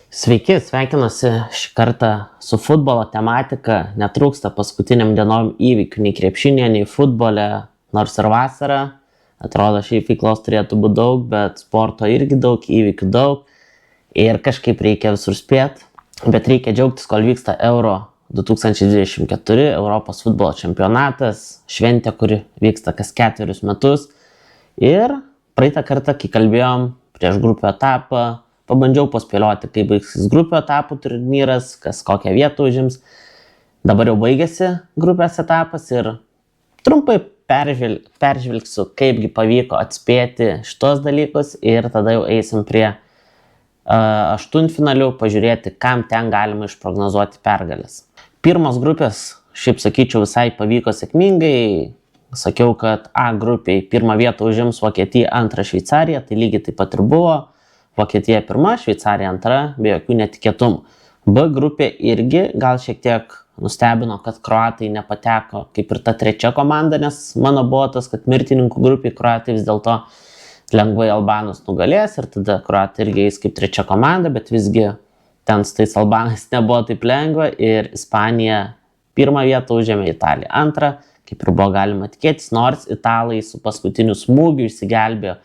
Sveiki, sveikinuosi šį kartą su futbolo tematika. Netrūksta paskutiniam dienom įvykių nei krepšinėje, nei futbole, nors ir vasara. Atrodo, šiaip veiklos turėtų būti daug, bet sporto irgi daug, įvykių daug. Ir kažkaip reikia visur spėti. Bet reikia džiaugtis, kol vyksta Euro 2024, Europos futbolo čempionatas, šventė, kuri vyksta kas 4 metus. Ir praeitą kartą, kai kalbėjom prieš grupių etapą, pabandžiau paspėlioti, kaip baigsis grupių etapų turnyras, kas kokią vietą užims. Dabar jau baigėsi grupės etapas ir trumpai peržvelgsiu, kaipgi pavyko atspėti šitos dalykus ir tada jau eisim prie aštuntfinalių, pažiūrėti, kam ten galima išprognozuoti pergalės. Pirmos grupės, šiaip sakyčiau, visai pavyko sėkmingai. Sakiau, kad A grupiai pirmą vietą užims Vokietija, antrą Šveicarija, tai lygiai taip pat ir buvo. Vokietija pirma, Šveicarija antra, be jokių netikėtumų. B grupė irgi gal šiek tiek nustebino, kad kroatai nepateko kaip ir ta trečia komanda, nes mano buvo tas, kad mirtininkų grupiai kroatai vis dėlto lengvai albanus nugalės ir tada kroatai irgi eis kaip trečia komanda, bet visgi ten su tais albanais nebuvo taip lengva ir Ispanija pirmą vietą užėmė, Italija antrą, kaip ir buvo galima tikėtis, nors italai su paskutiniu smūgiu išsigelbėjo.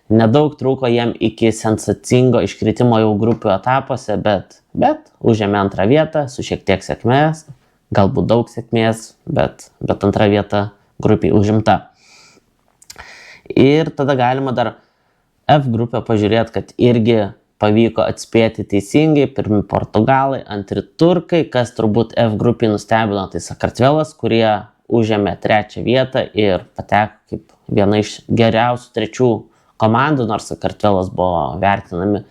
Nedaug trūko jiem iki sensacingo iškritimo jau grupių etapuose, bet užėmė antrą vietą su šiek tiek sėkmės, galbūt daug sėkmės, bet antra vieta grupiai užimta. Ir tada galima dar F grupę pažiūrėti, kad irgi pavyko atspėti teisingai. Pirmi portugalai, antri turkai, kas turbūt F grupiai nustebino, tai Sakartvelas, kurie užėmė trečią vietą ir pateko kaip viena iš geriausių trečių komandų, nors Sakartvelas buvo vertinami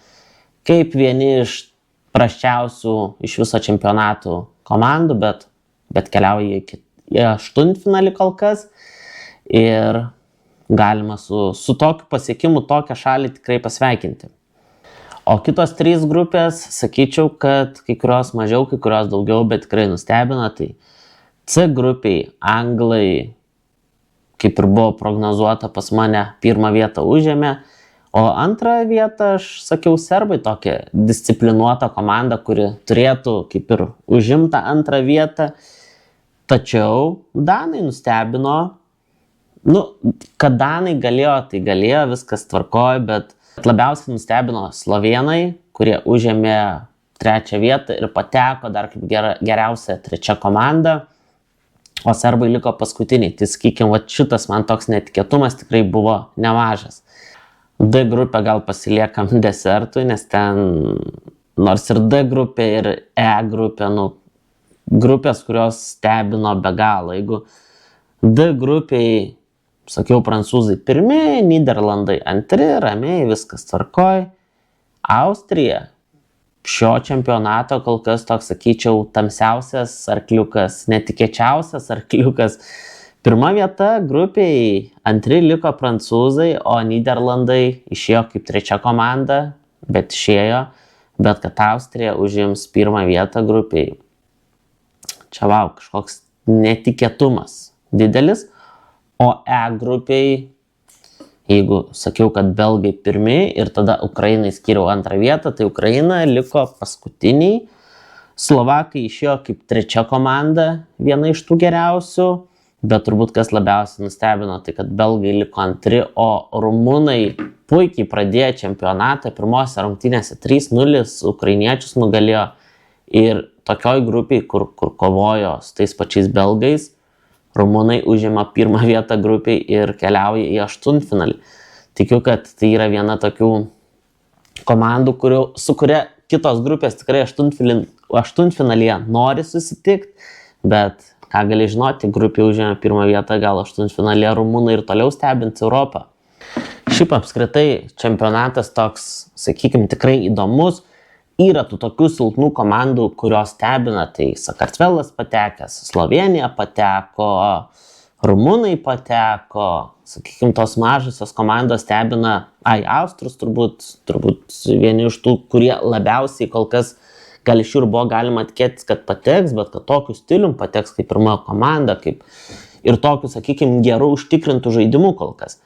kaip vieni iš prasčiausių iš viso čempionatų komandų, bet keliauja į aštuntfinalį kol kas ir galima su tokiu pasiekimu tokią šalį tikrai pasveikinti. O kitos 3 grupės, sakyčiau, kad kai kurios mažiau, kai kurios daugiau, bet tikrai nustebino. Tai C grupiai anglai, kaip ir buvo prognozuota pas mane, pirmą vietą užėmė, o antrą vietą, aš sakiau, serbai tokia disciplinuota komanda, kuri turėtų kaip ir užimtą antrą vietą, tačiau danai nustebino, kad danai galėjo, tai galėjo, viskas tvarkojo, bet labiausiai nustebino slovėnai, kurie užėmė trečią vietą ir pateko dar kaip geriausia trečia komanda. O serbai liko paskutiniai. Tai sakykime, šitas man toks netikėtumas tikrai buvo nemažas. D grupę gal pasiliekam desertui, nes ten nors ir D grupė ir E grupė, grupės, kurios stebino be galo. Jeigu D grupiai, sakiau, prancūzai pirmi, Nyderlandai antri, ramiai, viskas tvarkoj. Austrija šio čempionato kol kas toks, sakyčiau, tamsiausias arkliukas, netikėčiausias arkliukas. Pirma vieta grupiai, antri liko prancūzai, o Nyderlandai išėjo kaip trečia komanda, bet kad Austrija užims pirmą vietą grupiai. Čia kažkoks netikėtumas didelis, o E grupiai, jeigu sakiau, kad belgai pirmi ir tada Ukrainai skiriau antrą vietą, tai Ukraina liko paskutiniai. Slovakai išėjo kaip trečia komanda, viena iš tų geriausių, bet turbūt kas labiausiai nustebino, tai kad belgai liko antri, o rumunai puikiai pradėjo čempionatą, pirmose rungtynėse 3-0 ukrainiečius nugalėjo ir tokioj grupiai, kur kovojo su tais pačiais belgais, rumunai užima pirmą vietą grupiai ir keliauja į aštuntfinalį. Tikiu, kad tai yra viena tokių komandų, su kuria kitos grupės tikrai aštuntfinalyje nori susitikti, bet ką gali žinoti, grupė užima pirmą vietą, gal aštuntfinalyje rumunai ir toliau stebins Europą. Šiaip apskritai čempionatas toks, sakykime, tikrai įdomus. Yra tų tokių silpnų komandų, kurios stebina, tai Sakartvelas patekęs, Slovėnija pateko, rumunai pateko, sakykime, tos mažosios komandos stebina, Austrus turbūt vieni iš tų, kurie labiausiai kol kas gal iš jų buvo galima tikėtis, kad pateks, bet kad tokiu stilium pateks kaip pirma komanda, kaip ir tokiu, sakykime, gerų užtikrintų žaidimų kol kas.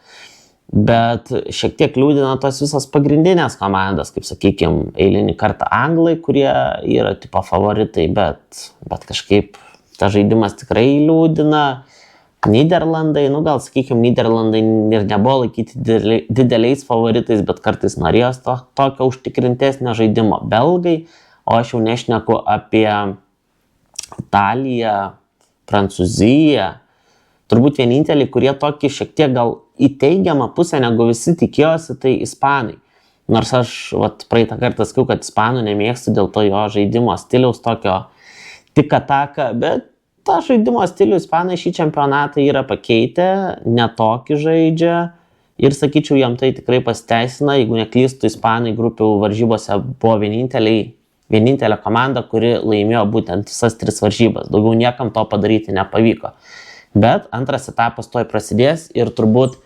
Bet šiek tiek liūdina tos visos pagrindinės komandos, kaip sakykime, eilinį kartą anglai, kurie yra tipo favoritai, bet kažkaip tas žaidimas tikrai liūdina. Nyderlandai, gal sakykime, Nyderlandai ir nebuvo laikyti dideliais favoritais, bet kartais norėjo tokio užtikrintesnio žaidimo. Belgai, o aš jau nešneku apie Italiją, Prancūziją. Turbūt vieninteliai, kurie tokį šiek tiek gal į teigiamą pusę, negu visi tikėjosi, tai ispanai. Nors aš praeitą kartą sakiau, kad ispanų nemėgstu dėl to jo žaidimo stiliaus tokio tik ataką, bet tą žaidimo stilių ispanai šį čempionatą yra pakeitę, netokį žaidžia ir sakyčiau, jam tai tikrai pasiteisina. Jeigu neklystu, ispanai grupių varžybose buvo vienintelė komanda, kuri laimėjo būtent visas 3 varžybas. Daugiau niekam to padaryti nepavyko. Bet antras etapas toj prasidės ir turbūt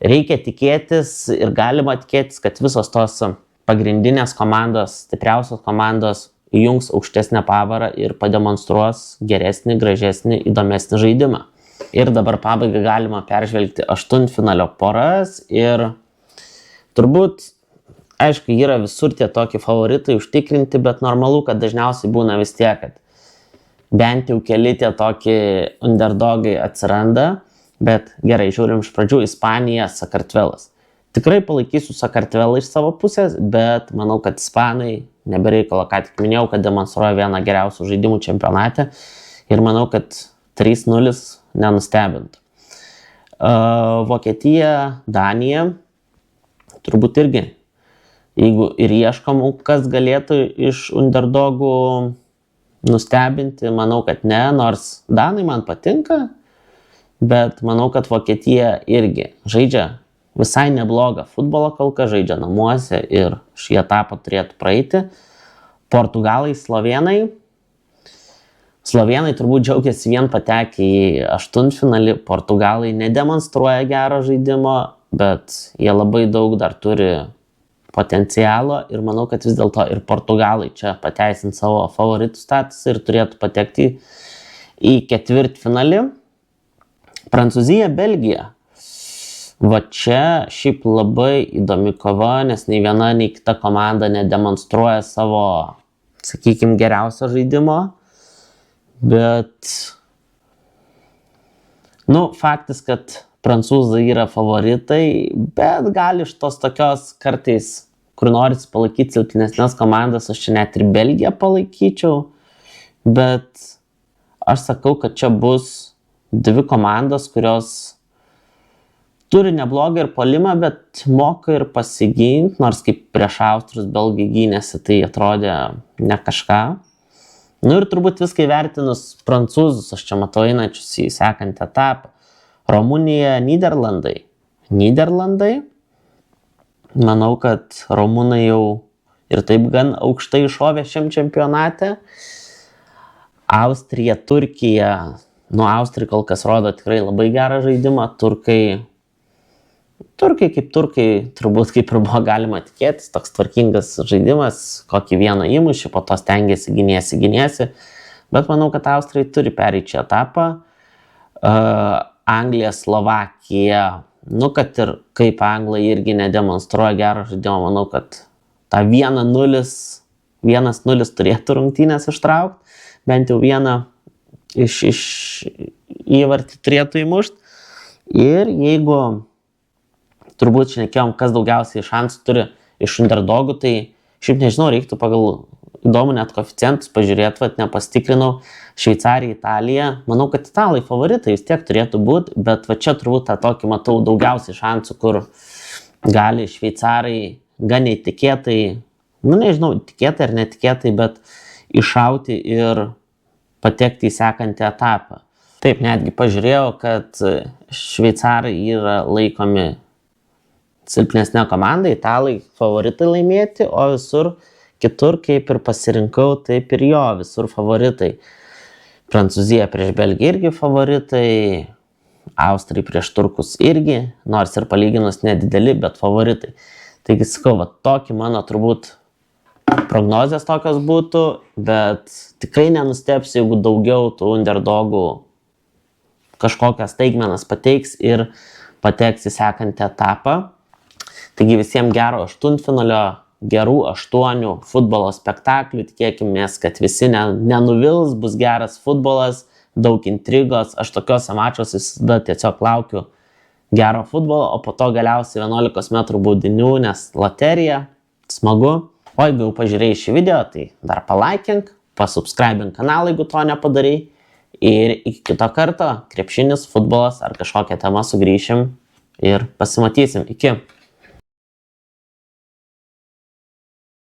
reikia tikėtis ir galima tikėtis, kad visos tos pagrindinės komandos, stipriausios komandos įjungs aukštesnę pavarą ir pademonstruos geresnį, gražesnį, įdomesnį žaidimą. Ir dabar pabaigą galima peržvelgti aštuntfinalio poras ir turbūt, aišku, yra visur tie tokie favoritai užtikrinti, bet normalu, kad dažniausiai būna vis tiek, kad bent jau keli tie tokie underdogai atsiranda, bet gerai, žiūrim iš pradžių Ispanija, Sakartvelas. Tikrai palaikysiu Sakartvelą iš savo pusės, bet manau, kad ispanai, nebereikalo, ką tik minėjau, kad demonstruoja vieną geriausių žaidimų čempionate ir manau, kad 3-0 nenustebintų. Vokietija, Danija, turbūt irgi, jeigu ir ieškom, kas galėtų iš underdogų nustebinti, manau, kad ne, nors Danai man patinka, bet manau, kad Vokietija irgi žaidžia visai neblogą futbolą kol kas, žaidžia namuose ir šį etapą turėtų praeiti. Portugalai, Slovėnai. Slovėnai turbūt džiaugiasi vien patekę į aštuntfinalį, Portugalai nedemonstruoja gero žaidimo, bet jie labai daug dar turi potencialo ir manau, kad vis dėlto ir Portugalai čia pateisins savo favoritų statusą ir turėtų patekti į ketvirtfinalį. Prancūzija, Belgija. Va čia šiaip labai įdomi kova, nes nei viena, nei kita komanda nedemonstruoja savo, sakykime, geriausio žaidimo, bet faktas, kad prancūzai yra favoritai, bet gali iš tos tokios kartais, kur norisi palaikyti silpnesnės komandas, aš čia net ir Belgiją palaikyčiau, bet aš sakau, kad čia bus 2 komandos, kurios turi neblogą ir puolimą, bet moka ir pasiginti, nors kaip prieš Austrus Belgai gynėsi, tai atrodė ne kažką. Ir turbūt viską įvertinus prancūzus, aš čia matau einančius į sekantį etapą. Rumunija, Nyderlandai. Manau, kad rumunai jau ir taip gan aukštai iššovė šiam čempionate. Austrija, Turkija. Austrija kol kas rodo tikrai labai gerą žaidimą. Turkai kaip turkai, turbūt kaip ir buvo galima tikėtis, toks tvarkingas žaidimas, kokį vieną įmušį, po to stengiasi, gynėsi. Bet manau, kad Austrai turi pereiti šį etapą. Anglija, Slovakija, kad ir kaip anglai irgi nedemonstruoja gerą žaidimą, manau, kad tą 1-0 turėtų rungtynės ištraukti, bent jau vieną iš įvartį turėtų įmušti. Ir jeigu turbūt šnekėjom, kas daugiausiai šansų turi iš underdogų, tai šiaip nežinau, reiktų pagal įdomų net koeficientus pažiūrėti, nepasitikrinau. Šveicarija, Italija, manau, kad italai favoritai vis tiek turėtų būti, bet čia turbūt tą tokį matau daugiausiai šansų, kur gali šveicarai gan neįtikėtai, nežinau, tikėtai ar netikėtai, bet iššauti ir patekti į sekantį etapą. Taip, netgi pažiūrėjau, kad šveicarai yra laikomi silpnesnė komanda, italai favoritai laimėti, o visur kitur kaip ir pasirinkau, taip ir jo, visur favoritai. Prancūzija prieš Belgiją irgi favoritai, Austrai prieš turkus irgi, nors ir palyginus nedideli, bet favoritai. Taigi sakau, tokį mano turbūt prognozės tokios būtų, bet tikrai nenustepsiu, jeigu daugiau tų underdogų kažkokias staigmenas pateiks ir pateks į sekantį etapą. Taigi visiems gero aštuntfinalio, gerų 8 futbolo spektaklių. Tikėkimės, kad visi nenuvils, bus geras futbolas, daug intrigos. Aš tokiuose mačuose visada tiesiog laukiu gero futbolo, o po to galiausiai 11 metrų baudinių, nes loterija, smagu. O jeigu jau pažiūrėjai šį video, tai dar palaikink, pasubscribink kanalą, jeigu to nepadarai. Ir iki kito karto, krepšinis, futbolas ar kažkokią temą sugrįšim ir pasimatysim. Iki.